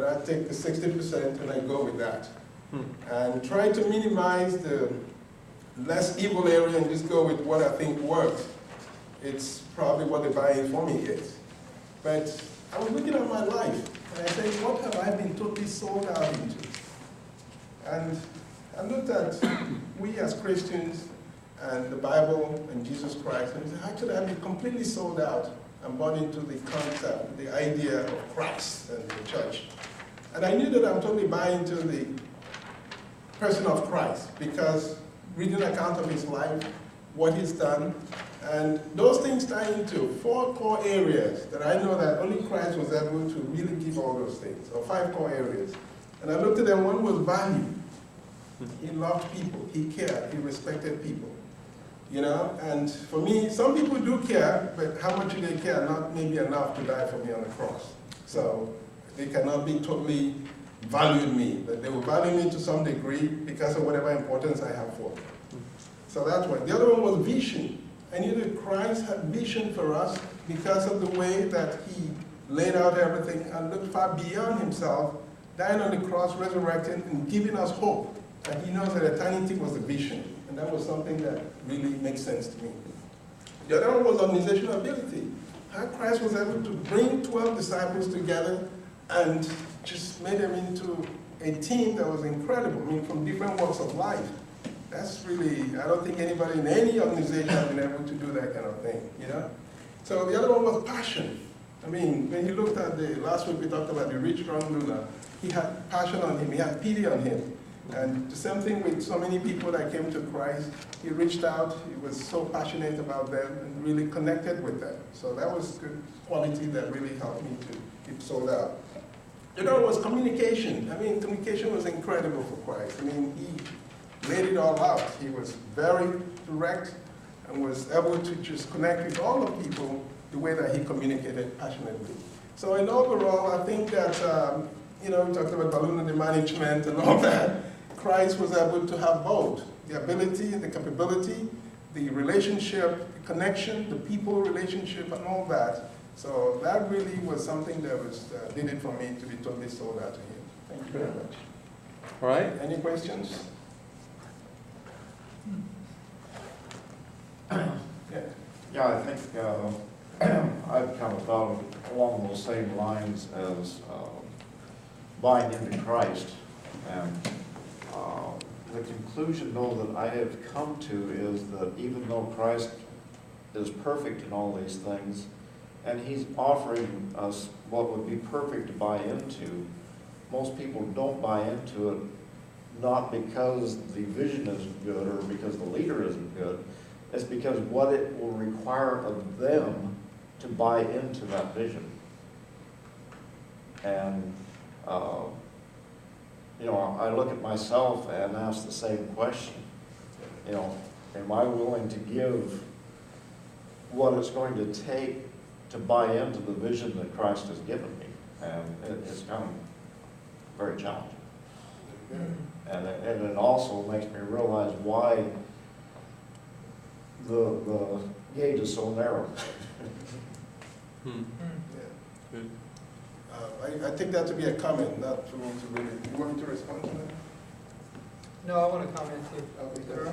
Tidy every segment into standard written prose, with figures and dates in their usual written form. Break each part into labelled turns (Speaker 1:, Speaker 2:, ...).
Speaker 1: but I take the 60% and I go with that. And try to minimize the less evil area and just go with what I think works. It's probably what the buy-in for me is. But I was looking at my life, and I said, what have I been totally sold out into? And I looked at we as Christians and the Bible and Jesus Christ, and I said, actually, I've been completely sold out and bought into the concept, the idea of Christ and the church. And I knew that I'm totally buying into the person of Christ, because reading an account of his life, what he's done, and those things tie into 4 core areas that I know that only Christ was able to really give all those things, or 5 core areas. And I looked at them, one was value. He loved people, he cared, he respected people. You know, and for me, some people do care, but how much do they care? Not maybe enough to die for me on the cross. So they cannot be totally valuing me, but they will value me to some degree because of whatever importance I have for them. So that's one. The other one was vision. I knew that Christ had vision for us because of the way that he laid out everything and looked far beyond himself, dying on the cross, resurrecting, and giving us hope. And he knows that eternity was the vision. And that was something that really makes sense to me. The other one was organizational ability. How Christ was able to bring 12 disciples together and just made them into a team that was incredible. I mean, from different walks of life. That's really, I don't think anybody in any organization has been able to do that kind of thing, you know? So the other one was passion. I mean, when you looked at last week we talked about the rich young ruler, he had passion on him, he had pity on him. And the same thing with so many people that came to Christ. He reached out, he was so passionate about them and really connected with them. So that was good quality that really helped me to keep sold out. The other was communication. I mean, communication was incredible for Christ. I mean, he laid it all out. He was very direct and was able to just connect with all the people the way that he communicated passionately. So in overall, I think that, you know, we talked about balloon and the management and all that. Christ was able to have both, the ability, the capability, the relationship, the connection, the people relationship, and all that. So that really was something that was needed for me to be totally sold out to him. Thank you very much.
Speaker 2: All right.
Speaker 1: Any questions?
Speaker 3: Yeah, I think I've kind of thought along those same lines as buying into Christ. And the conclusion, though, that I have come to is that even though Christ is perfect in all these things, and he's offering us what would be perfect to buy into, most people don't buy into it, not because the vision isn't good or because the leader isn't good. It's because what it will require of them to buy into that vision. And you know, I look at myself and ask the same question. You know, am I willing to give what it's going to take to buy into the vision that Christ has given me? And it's kind of very challenging. And it also makes me realize why the gate is so narrow.
Speaker 2: Good.
Speaker 1: I take that to be a comment, not for me to really. You want me to respond to that?
Speaker 4: No, I want to comment too.
Speaker 1: Okay.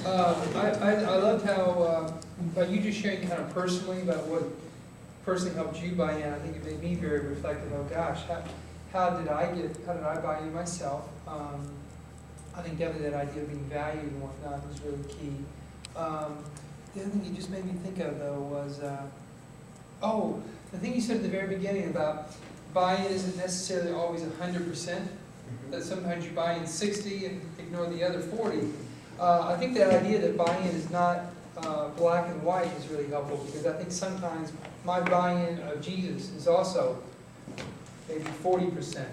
Speaker 4: I loved how, by you just sharing kind of personally about what personally helped you buy in. I think it made me very reflective. Oh gosh, how did I buy in myself? I think definitely that idea of being valued and whatnot is really key. The other thing you just made me think of though was, the thing you said at the very beginning about buy-in isn't necessarily always 100%. That sometimes you buy in 60 and ignore the other 40. I think that idea that buy-in is not black and white is really helpful, because I think sometimes my buy-in of Jesus is also maybe 40%.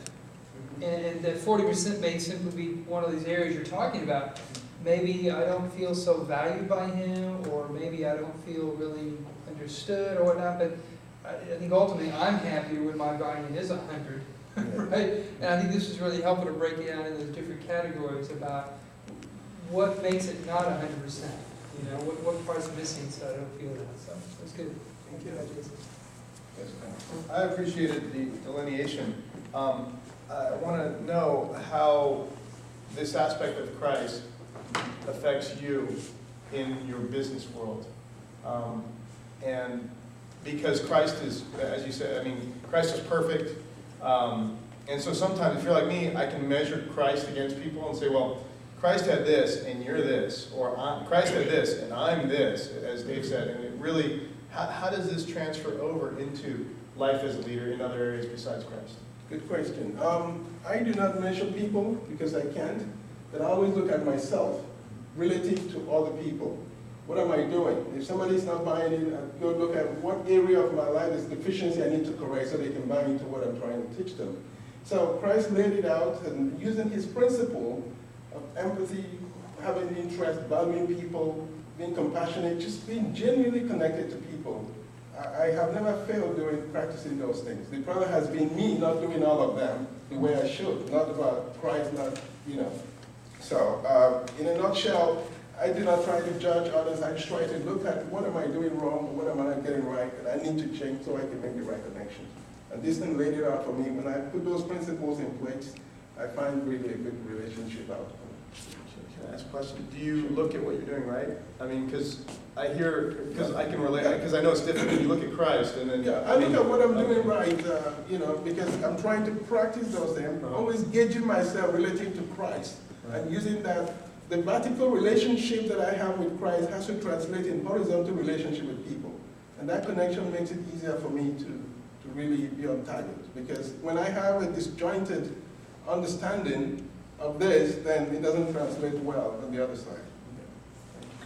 Speaker 4: And that 40% may simply be one of these areas you're talking about. Maybe I don't feel so valued by him, or maybe I don't feel really understood or whatnot, but I think ultimately I'm happier when my buy-in is 100. Right? And I think this is really helpful to break it down into those different categories about what makes it not 100%. You know, what part's missing so I don't feel that. So that's good. Thank you, Jason.
Speaker 1: Yes, thank you.
Speaker 5: I appreciated the delineation I want to know how this aspect of Christ affects you in your business world. And because Christ is, as you said, I mean, Christ is perfect. And so sometimes, if you're like me, I can measure Christ against people and say, well, Christ had this and you're this, or Christ had this and I'm this, as Dave said. And it really, how does this transfer over into life as a leader in other areas besides Christ?
Speaker 1: Good question. I do not measure people because I can't, but I always look at myself relative to other people. What am I doing? If somebody's not buying in, I go look at what area of my life is deficiency I need to correct so they can buy into what I'm trying to teach them. So Christ laid it out, and using his principle of empathy, having interest, valuing people, being compassionate, just being genuinely connected to people. I have never failed doing practicing those things. The problem has been me not doing all of them the way I should, not about Christ, not, you know. So in a nutshell, I do not try to judge others. I just try to look at what am I doing wrong, what am I not getting right, and I need to change so I can make the right connections. And this thing laid it out for me. When I put those principles in place, I find really a good relationship outcome.
Speaker 5: Can I ask a question? Do you look at what you're doing right? I mean, because I can relate, because I know it's different when you look at Christ and then...
Speaker 1: Yeah, I look at what I'm doing right, you know, because I'm trying to practice those things. I'm always gauging myself relative to Christ.
Speaker 5: Right.
Speaker 1: And using that, the vertical relationship that I have with Christ has to translate in horizontal relationship with people. And that connection makes it easier for me to really be on target. Because when I have a disjointed understanding of this, then it doesn't translate well on the other side.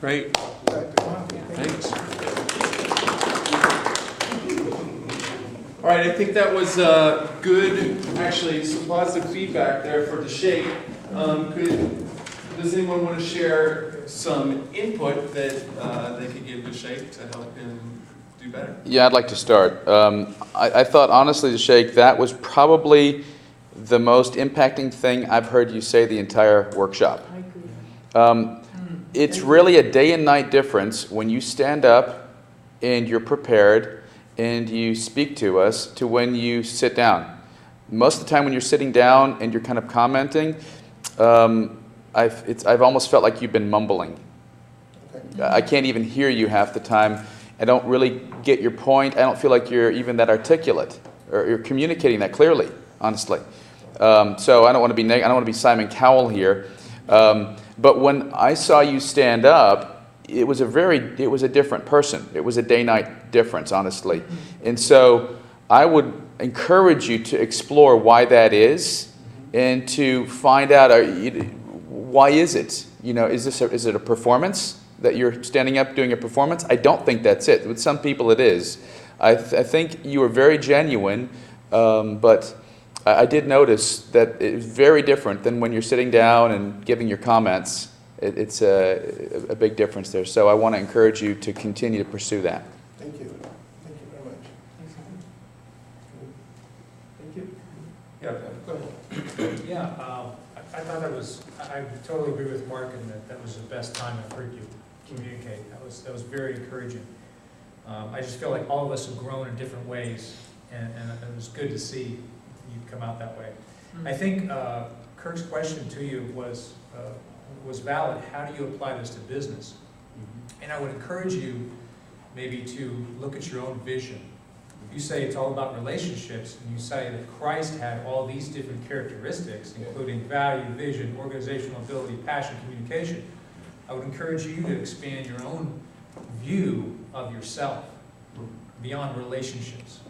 Speaker 2: Great. Thanks. All right, I think that was good, actually, some positive feedback there for Dshaikh. Does anyone want to share some input that they could give Dshaikh to help him do better?
Speaker 6: Yeah, I'd like to start. I thought, honestly, Dshaikh, that was probably the most impacting thing I've heard you say the entire workshop.
Speaker 4: I agree.
Speaker 6: It's really a day and night difference when you stand up and you're prepared and you speak to us to when you sit down. Most of the time when you're sitting down and you're kind of commenting, I've almost felt like you've been mumbling. I can't even hear you half the time. I don't really get your point. I don't feel like you're even that articulate or you're communicating that clearly, honestly. So I don't want to be I don't want to be Simon Cowell here. But when I saw you stand up, it was a different person. It was a day-night difference, honestly. And so I would encourage you to explore why that is and to find out why is it? You know, is it a performance that you're standing up doing a performance? I don't think that's it. With some people it is. I think you are very genuine, but I did notice that it's very different than when you're sitting down and giving your comments. It's a big difference there. So I want to encourage you to continue to pursue that.
Speaker 1: Thank you. Thank you very much. Thank you.
Speaker 2: Yeah.
Speaker 1: Go ahead.
Speaker 7: Yeah, I thought I totally agree with Mark in that was the best time I've heard you communicate. That was very encouraging. I just feel like all of us have grown in different ways, and it was good to see you come out that way. I think Kirk's question to you was valid. How do you apply this to business? And I would encourage you maybe to look at your own vision. You say it's all about relationships, and you say that Christ had all these different characteristics, including value, vision, organizational ability, passion, communication. I would encourage you to expand your own view of yourself beyond relationships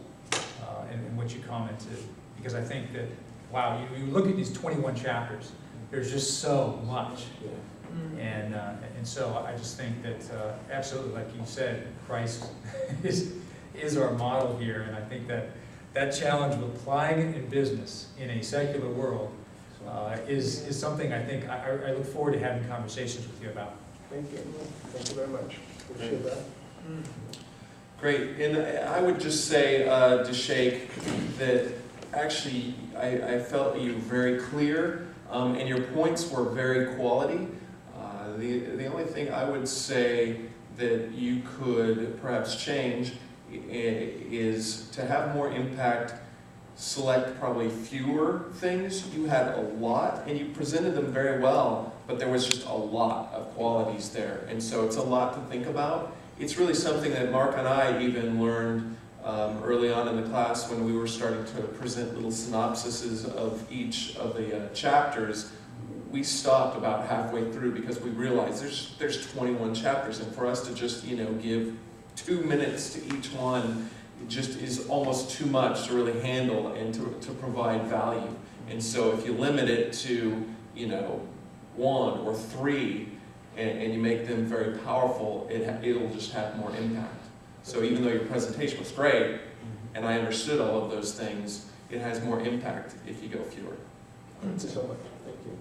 Speaker 7: and what you commented. Because I think that, wow, you look at these 21 chapters, there's just so much. And so I just think that absolutely, like you said, Christ is our model here, and I think that challenge of applying it in business in a secular world is something I think I look forward to having conversations with you about.
Speaker 1: Thank you. Thank you very much. Appreciate that.
Speaker 2: Great. And I would just say to Dshaikh that actually I felt you very clear, and your points were very quality. The only thing I would say that you could perhaps change is to have more impact select probably fewer things. You had a lot, and you presented them very well, but there was just a lot of qualities there. And so it's a lot to think about. It's really something that Mark and I even learned early on in the class when we were starting to present little synopsises of each of the chapters. We stopped about halfway through because we realized there's 21 chapters, and for us to just give 2 minutes to each one, it just is almost too much to really handle and to provide value. And so if you limit it to 1 or 3 and you make them very powerful, it'll just have more impact. So even though your presentation was great and I understood all of those things, it has more impact if you go fewer.
Speaker 1: Thank you so much. Thank you.